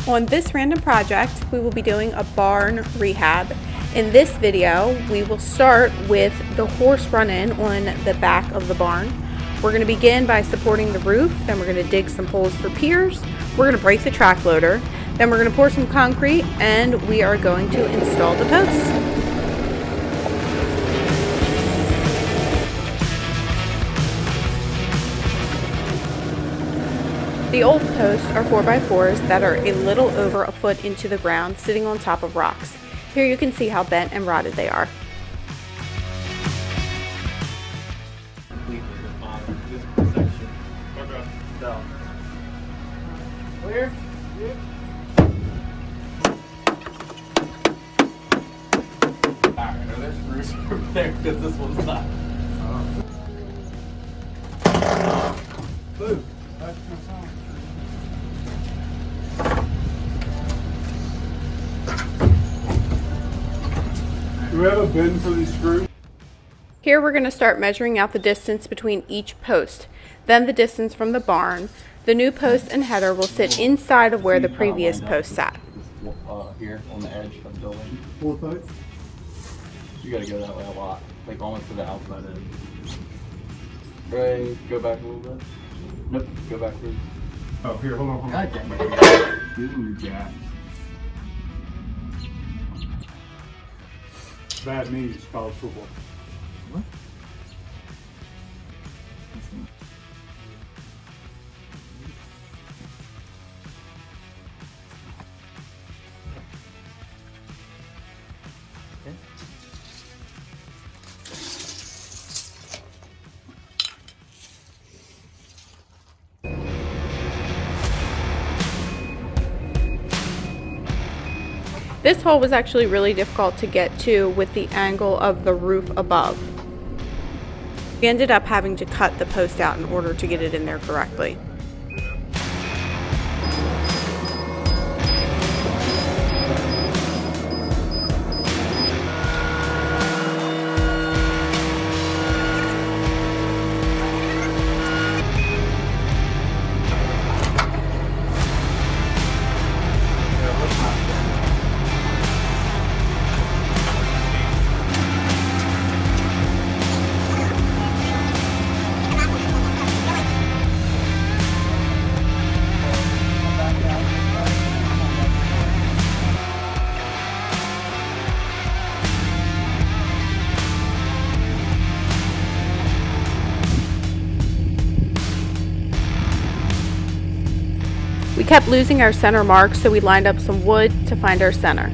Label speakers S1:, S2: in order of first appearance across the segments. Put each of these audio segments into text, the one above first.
S1: On this random project, we will be doing a barn rehab. In this video, we will start with the horse run-in on the back of the barn. We're going to begin by supporting the roof, then we're going to dig some holes for piers, we're going to break the track loader, then we're going to pour some concrete, and we are going to install the posts. The old posts are 4x4s that are a little over a foot into the ground, sitting on top of rocks. Here you can see how bent and rotted they are.
S2: Clear? Alright, are there screws over there? Because this one's not.
S3: Boo. That's my song. Do we have a bin for these screws?
S1: Here we're going to start measuring out the distance between each post, then the distance from the barn. The new post and header will sit inside of where the previous post sat.
S2: Here on the edge of the building.
S3: 4 foot?
S2: You gotta go that way a lot. Like almost to the outside edge. Right, go back a little bit. Nope, go backwards.
S3: Oh, here, hold on, hold on.
S2: God damn it.
S3: Ooh, Jack. Bad news, college football.
S2: What?
S1: This hole was actually really difficult to get to with the angle of the roof above. We ended up having to cut the post out in order to get it in there correctly. We kept losing our center mark, so we lined up some wood to find our center.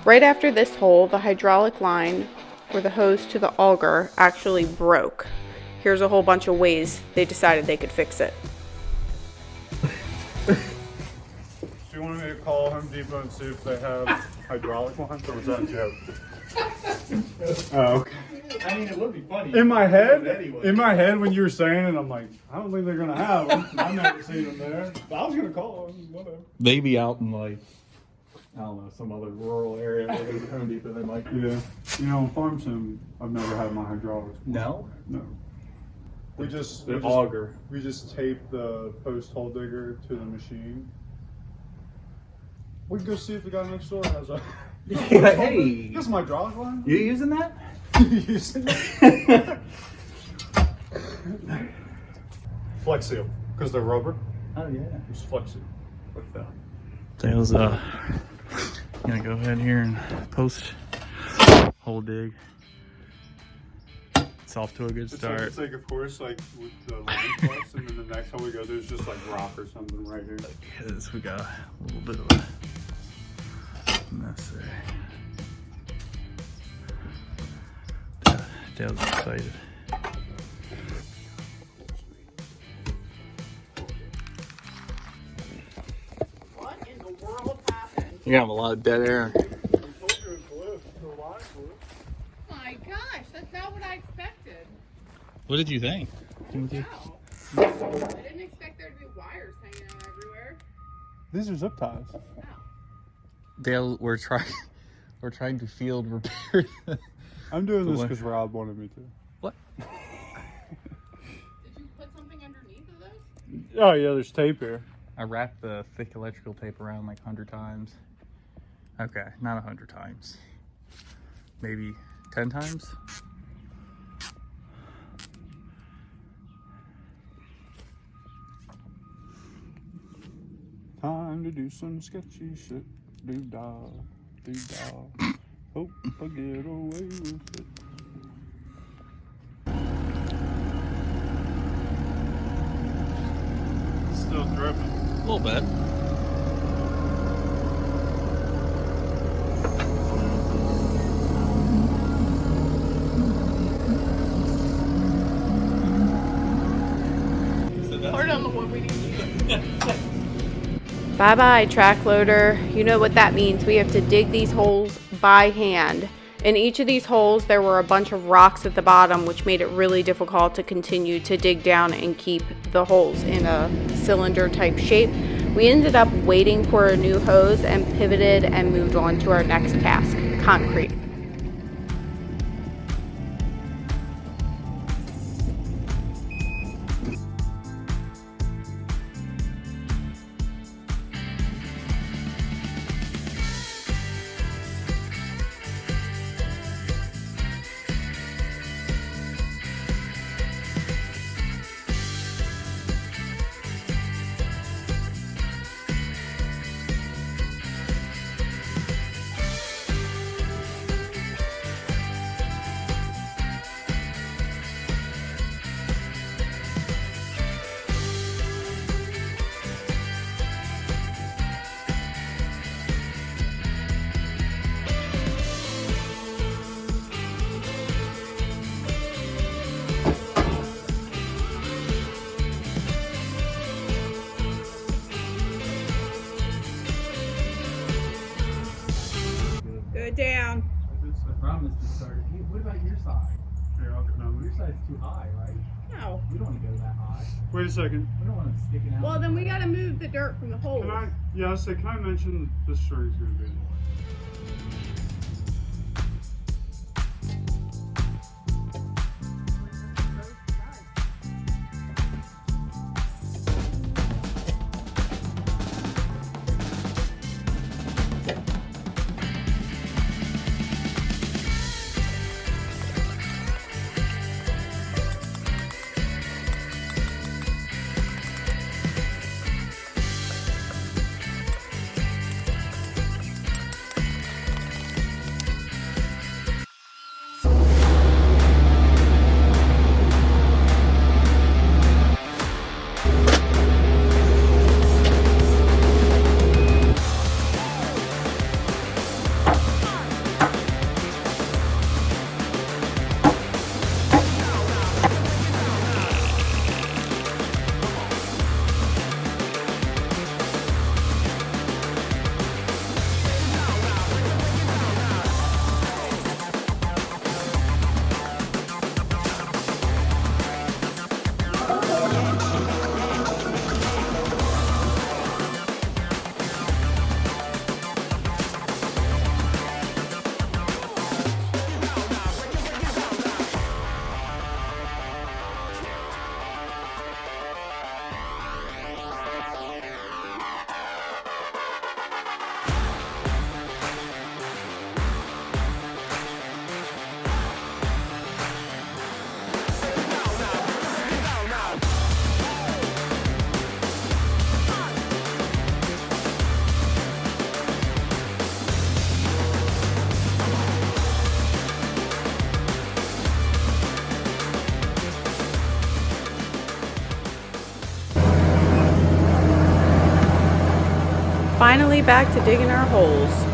S1: Right after this hole, the hydraulic line or the hose to the auger actually broke. Here's a whole bunch of ways they decided they could fix it.
S3: Do you want me to call Home Depot and see if they have hydraulic ones, or was that a joke? Oh, okay.
S2: I mean, it would be funny.
S3: In my head,
S2: Anyway.
S3: when you were saying it, I'm like, I don't think they're gonna have them. I've never seen them there. But I was gonna call them, whatever.
S2: Maybe out in like, I don't know, some other rural area where there's a Home Depot, they might.
S3: Yeah. You know, in farm sim, I've never had my hydraulics.
S2: No?
S3: No. We just
S2: auger.
S3: We just tape the post hole digger to the machine. We can go see if the guy next door has a.
S2: Hey,
S3: This is my hydraulic line.
S2: you using that?
S3: Using it? Flex seal, because they're rubber.
S2: Oh yeah.
S3: It's flex seal. Like that.
S4: Dale's gonna go ahead here and post hole dig. It's off to a good start.
S3: It's like, of course, like with the line flex, and then the next time we go, there's just like rock or something right here.
S4: Because we got a little bit of a mess there. Dale's excited.
S1: What in the world happened?
S4: You're gonna have a lot of dead air.
S1: My gosh, that's not what I expected.
S4: What did you think?
S1: Wow. I didn't expect there to be wires hanging out everywhere.
S3: These are zip ties.
S1: Wow.
S4: Dale, we're trying to field repair.
S3: I'm doing this
S4: What?
S3: because Rob wanted me to.
S4: What?
S1: Did you put something underneath of those?
S3: Oh yeah, there's tape here.
S4: I wrapped the thick electrical tape around like 100 times. Okay, not 100 times. Maybe 10 times?
S3: Time to do some sketchy shit. Do-da, do-da. Hope I get away with it. Still dripping.
S4: A little bit.
S1: Bye-bye, track loader. You know what that means. We have to dig these holes by hand. In each of these holes, there were a bunch of rocks at the bottom, which made it really difficult to continue to dig down and keep the holes in a cylinder type shape. We ended up waiting for a new hose and pivoted and moved on to our next task, concrete. Good down.
S2: I promised to start. Hey, what about your side?
S3: Here, I'll get down.
S2: Your side's too high, right?
S1: No.
S2: We don't want to go that high.
S3: Wait a second.
S2: We don't want it sticking out.
S1: Well, then we gotta move the dirt from the holes.
S3: Can I? Yeah, I said. Can I mention this string's gonna be in the way?
S1: finally back to digging our holes.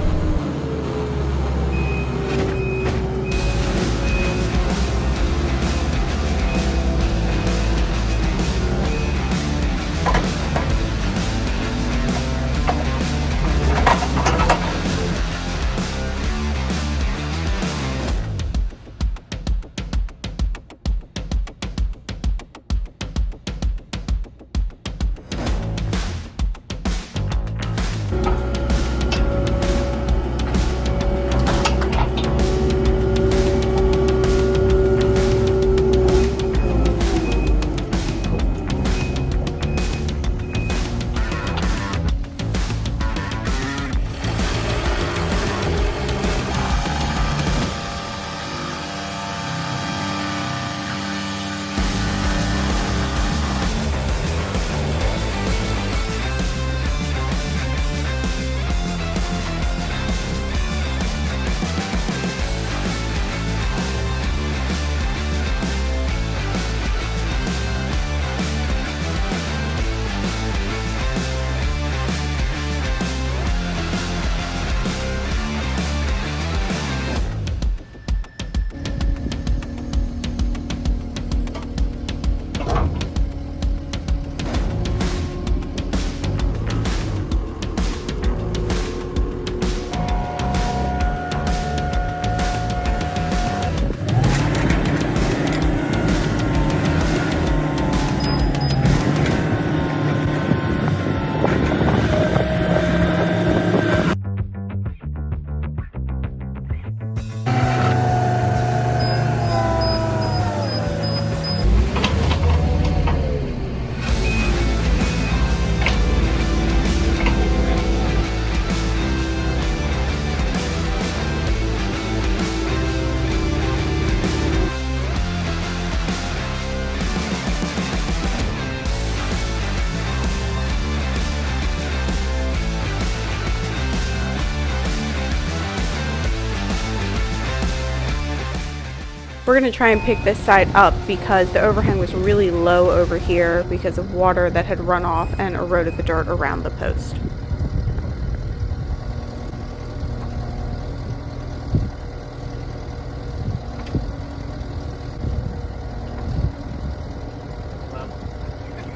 S1: We're going to try and pick this side up because the overhang was really low over here because of water that had run off and eroded the dirt around the post.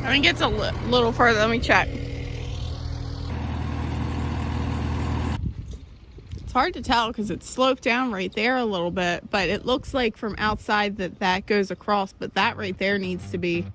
S5: I think it's a little further. Let me check. It's hard to tell because it's sloped down right there a little bit, but it looks like from outside that goes across, but that right there needs to be.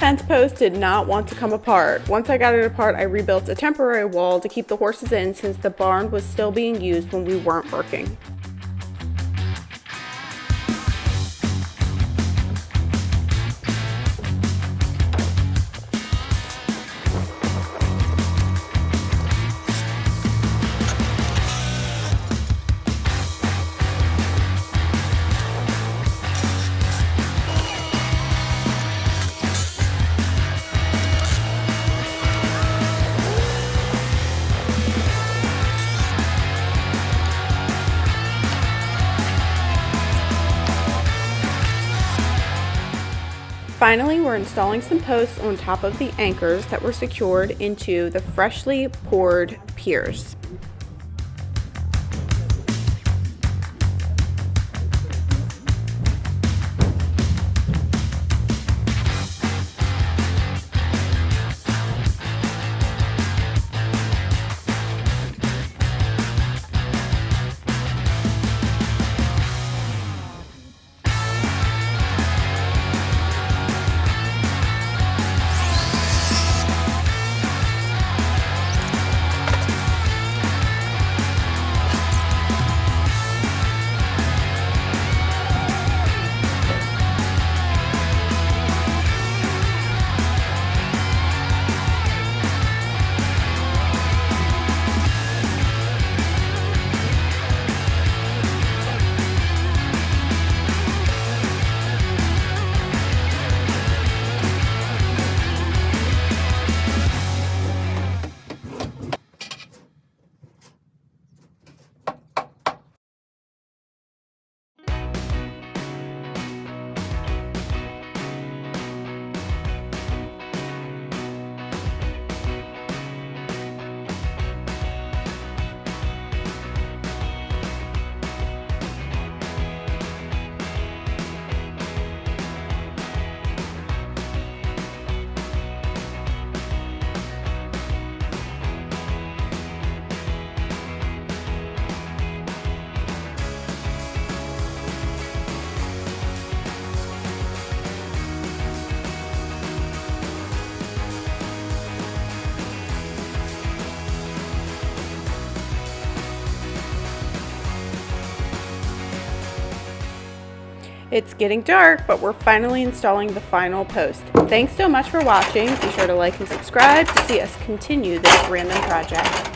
S1: Fence post did not want to come apart. Once I got it apart, I rebuilt a temporary wall to keep the horses in since the barn was still being used when we weren't working. Finally, we're installing some posts on top of the anchors that were secured into the freshly poured piers. It's getting dark, but we're finally installing the final post. Thanks so much for watching. Be sure to like and subscribe to see us continue this random project.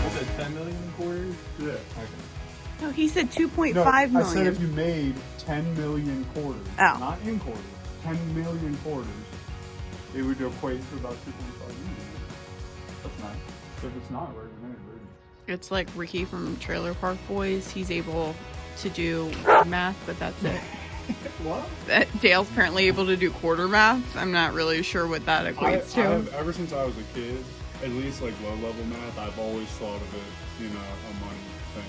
S4: Was it 10 million quarters?
S3: Yeah.
S4: Okay.
S5: No, he said 2.5
S3: No,
S5: million.
S3: I said if you made 10 million quarters,
S5: Oh.
S3: not in quarters, 10 million quarters, it would equate to about 2.5 million. That's nice. So if it's not, we're going to
S5: It's like Ricky from Trailer Park Boys. He's able to do math, but that's it.
S3: What?
S5: Dale's apparently able to do quarter math. I'm not really sure what that equates to.
S3: Ever since I was a kid, at least like low level math, I've always thought of it, a money thing.